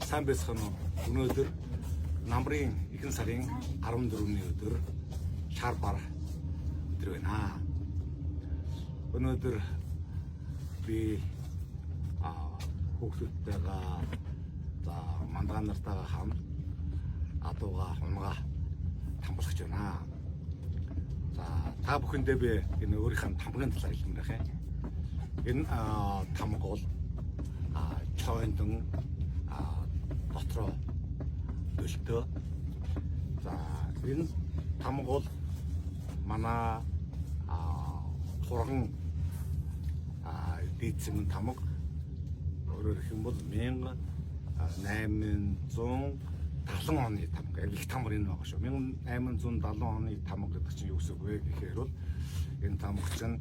сайн байцгаана уу? Өнөөдөр намрын ихэнх сарын 14-ний өдөр шар бар өдөр байна. Өнөөдөр би хүүхдүүдтэйгээ мандаа нартайгаа хамт адууга хунгаа тамбалж байна. Та бүхэндээ би энэ өөрийнхөө тамгын талаар хэлмээр байна. Энэ тамга бол чойндон дотроо өлтөө. Энэ тамга бол манай хурган дийцэн тамга өөрөөр хэлбэл 1870 оны тамга. Их тамга энэ байгаа шүү. 1870 оны тамга гэдэг чинь юу гэсэн үг вэ гэхээр бол энэ тамга чинь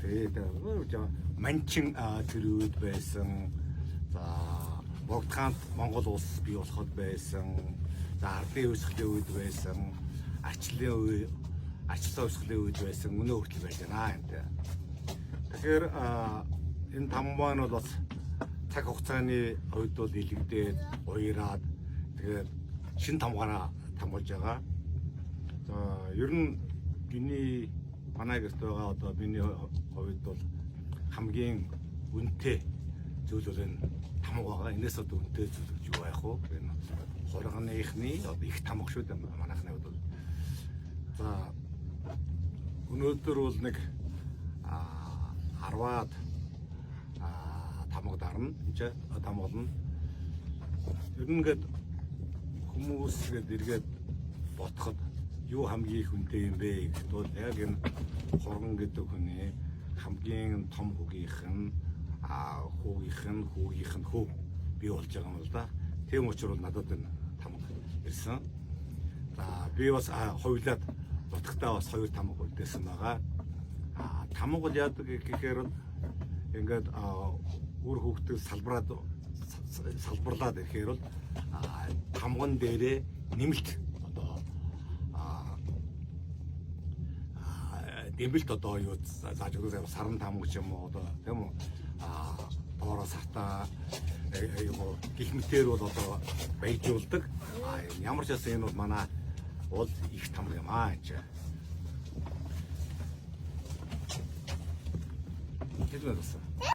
тэгээд манчин тэр үед байсан. Богдхаант Монгол улс бий болоход байсан. Ардын үсгэлийн үед байсан. Арчлын үсгэлийн үед байсан. Өнөө хүртэл байж байна энэ. Тэгэхээр энэ тамга маань бол бас цаг хугацааны хувьд бол илэгдээд уяраад тэгээд шинэ тамгаараа тамгалж байгаа. Ер нь миний манай гэрт байгаа одоо миний хувьд бол хамгийн үнэтэй зүйл бол энэ тамга байгаа. Энэс одоо үнэтэй зүйл юу байх вэ? Энэ хурганыхны одоо их тамга шүү дээ манайхны хувьд бол. Өнөөдөр бол нэг 10-аад тамга дарна. Энд тамгална. Ер нь ингээд хүмүүс эргээд бодоход юу хамгийн их үнэтэй юм бэ гэхэд бол яг энэ хурган гэдэг хүний хамгийн том хүүгийнх нь хүү бий болж байгаа юм л да. Тийм учраас надад энэ тамга ирсэн. Би бас хоёулаад нутагтаа бас 2 тамга үлдээсэн байгаа. Тамга бол яадаг гэхээр ингээд өөр хүүхдээ салбарлаад ирэхээр бол тамган дээрээ нэмэлт одоо дэмбэлт одоо юу зааж өгөх саран тамга ч юм уу одоо тийм үү доороо сартаа гих мэтэр бол одоо баяжуулдаг. Ямар ч байсан энэ бол манай бол их тамга юм энэ. Хэлмээр болсон.